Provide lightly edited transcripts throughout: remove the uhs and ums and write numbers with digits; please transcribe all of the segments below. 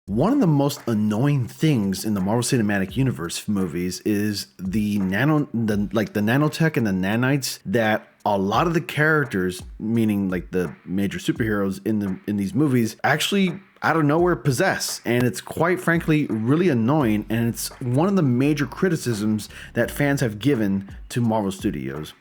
One of the most annoying things in the Marvel Cinematic Universe movies is the nanotech and the nanites that a lot of the characters, meaning like the major superheroes in these movies, actually out of nowhere possess. And it's quite frankly really annoying, and it's one of the major criticisms that fans have given to Marvel Studios.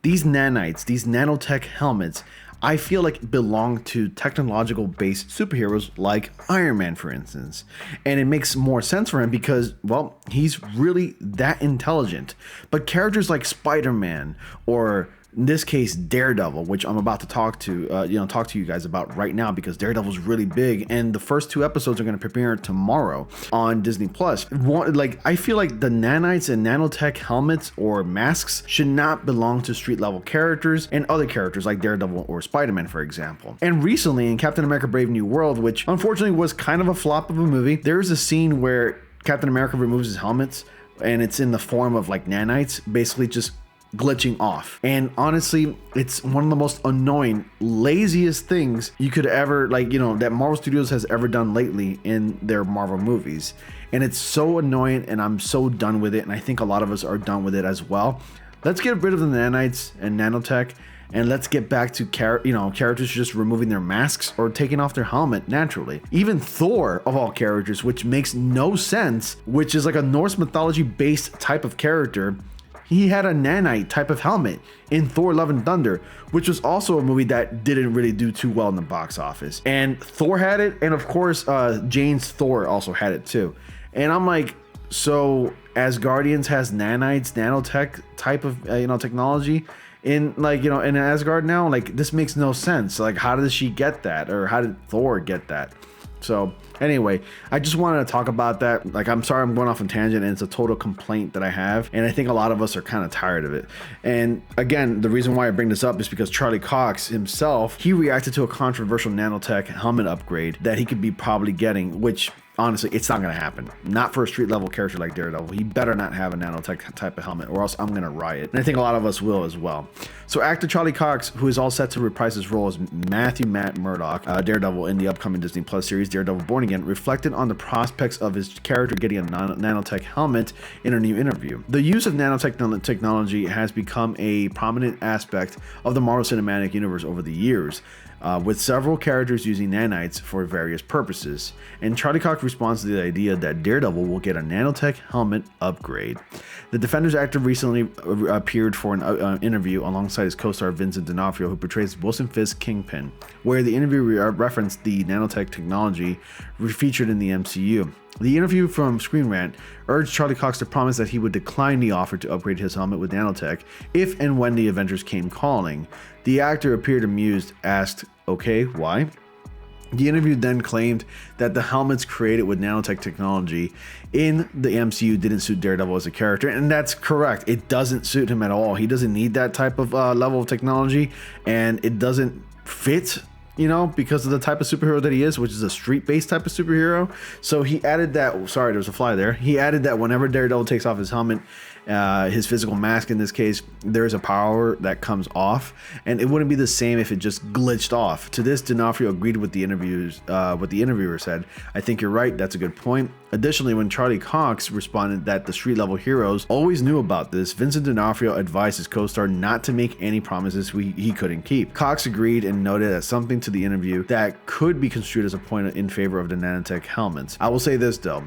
These nanites, these nanotech helmets, I feel like belong to technological based superheroes like Iron Man, for instance. And it makes more sense for him because, well, he's really that intelligent. But characters like Spider-Man, or in this case Daredevil, which I'm about to talk to you guys about right now, because Daredevil's really big, and the first 2 episodes are going to premiere tomorrow on Disney Plus. I feel like the nanites and nanotech helmets or masks should not belong to street level characters and other characters like Daredevil or Spider-Man, for example. And recently in Captain America: Brave New World, which unfortunately was kind of a flop of a movie, there's a scene where Captain America removes his helmets and it's in the form of like nanites, basically just glitching off. And honestly, it's one of the most annoying, laziest things you could ever that Marvel Studios has ever done lately in their Marvel movies. And it's so annoying, and I'm so done with it, and I think a lot of us are done with it as well. Let's get rid of the nanites and nanotech, and let's get back to characters just removing their masks or taking off their helmet naturally. Even Thor, of all characters, which makes no sense, which is like a Norse mythology based type of character, he had a nanite type of helmet in Thor: Love and Thunder, which was also a movie that didn't really do too well in the box office. And Thor had it, and of course, Jane's Thor also had it too. And I'm like, so Asgardians has nanites, nanotech type of technology in in Asgard now? Like, this makes no sense. Like, how did she get that, or how did Thor get that? So anyway, I just wanted to talk about that. Like, I'm sorry I'm going off on tangent, and it's a total complaint that I have, and I think a lot of us are kind of tired of it. And again, the reason why I bring this up is because Charlie Cox himself, he reacted to a controversial nanotech helmet upgrade that he could be probably getting, which honestly, it's not going to happen. Not for a street level character like Daredevil. He better not have a nanotech type of helmet, or else I'm going to riot. And I think a lot of us will as well. So actor Charlie Cox, who is all set to reprise his role as Matt Murdock, Daredevil, in the upcoming Disney Plus series Daredevil Born Again, reflected on the prospects of his character getting a nanotech helmet in a new interview. The use of nanotech technology has become a prominent aspect of the Marvel Cinematic Universe over the years, with several characters using nanites for various purposes. And Charlie Cox responds to the idea that Daredevil will get a nanotech helmet upgrade. The Defenders actor recently appeared for an interview alongside his co-star Vincent D'Onofrio, who portrays Wilson Fisk Kingpin, where the interview referenced the nanotech technology featured in the MCU. The interview from Screen Rant urged Charlie Cox to promise that he would decline the offer to upgrade his helmet with nanotech if and when the Avengers came calling. The actor appeared amused, asked, "Okay, why?" The interview then claimed that the helmets created with nanotech technology in the MCU didn't suit Daredevil as a character, and that's correct. It doesn't suit him at all. He doesn't need that type of level of technology, and it doesn't fit, because of the type of superhero that he is, which is a street-based type of superhero. So he added that, sorry, there's a fly there. He added that whenever Daredevil takes off his helmet, his physical mask in this case, there's a power that comes off, and it wouldn't be the same if it just glitched off. To this, D'Onofrio agreed with what the interviewer said. "I think you're right, that's a good point." Additionally, when Charlie Cox responded that the street level heroes always knew about this, Vincent D'Onofrio advised his co-star not to make any promises he couldn't keep. Cox agreed and noted that something to the interview that could be construed as a point in favor of the nanotech helmets. I will say this though.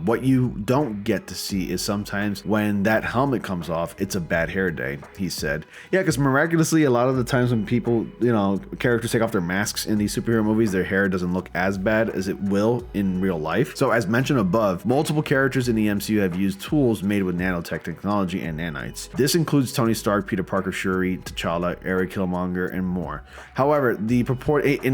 What you don't get to see is sometimes when that helmet comes off, it's a bad hair day, he said. Yeah, because miraculously, a lot of the times when people, characters take off their masks in these superhero movies, their hair doesn't look as bad as it will in real life. So as mentioned above, multiple characters in the MCU have used tools made with nanotech technology and nanites. This includes Tony Stark, Peter Parker, Shuri, T'Challa, Eric Killmonger, and more. However, and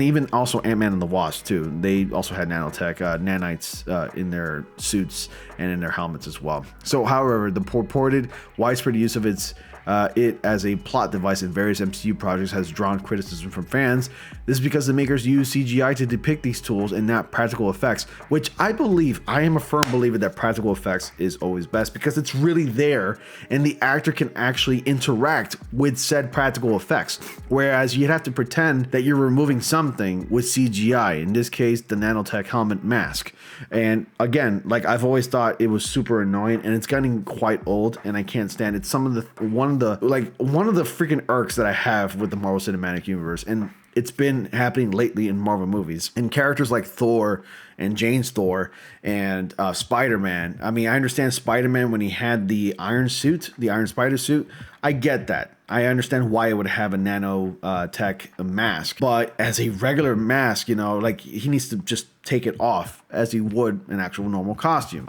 even also Ant-Man and the Wasp too, they also had nanotech, nanites in their suits and in their helmets as well. So however, the purported widespread use of its it as a plot device in various MCU projects has drawn criticism from fans. This is because the makers use CGI to depict these tools and not practical effects, which I am a firm believer that practical effects is always best because it's really there and the actor can actually interact with said practical effects. Whereas you'd have to pretend that you're removing something with CGI, in this case, the nanotech helmet mask. And again, like I've always thought it was super annoying and it's getting quite old and I can't stand it. One of the freaking irks that I have with the Marvel Cinematic Universe, and it's been happening lately in Marvel movies. And characters like Thor and Jane's Thor and Spider-Man. I mean, I understand Spider-Man when he had the Iron Spider suit. I get that. I understand why it would have a nanotech mask. But as a regular mask, you know, like he needs to just take it off as he would an actual normal costume.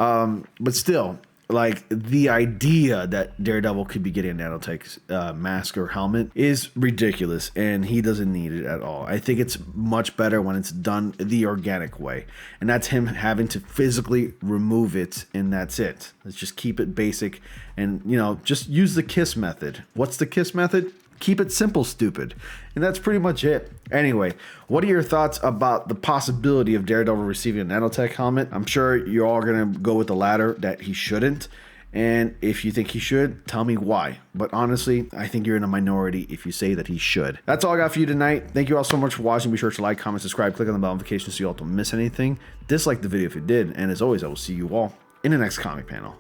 But still, like the idea that Daredevil could be getting a nanotech mask or helmet is ridiculous, and he doesn't need it at all. I think it's much better when it's done the organic way, and that's him having to physically remove it, and that's it. Let's just keep it basic, and you know, just use the KISS method. What's the KISS method? Keep it simple, stupid. And that's pretty much it. Anyway, what are your thoughts about the possibility of Daredevil receiving a nanotech helmet? I'm sure you're all going to go with the latter, that he shouldn't. And if you think he should, tell me why. But honestly, I think you're in a minority if you say that he should. That's all I got for you tonight. Thank you all so much for watching. Be sure to like, comment, subscribe, click on the bell notifications so you all don't miss anything. Dislike the video if you did. And as always, I will see you all in the next comic panel.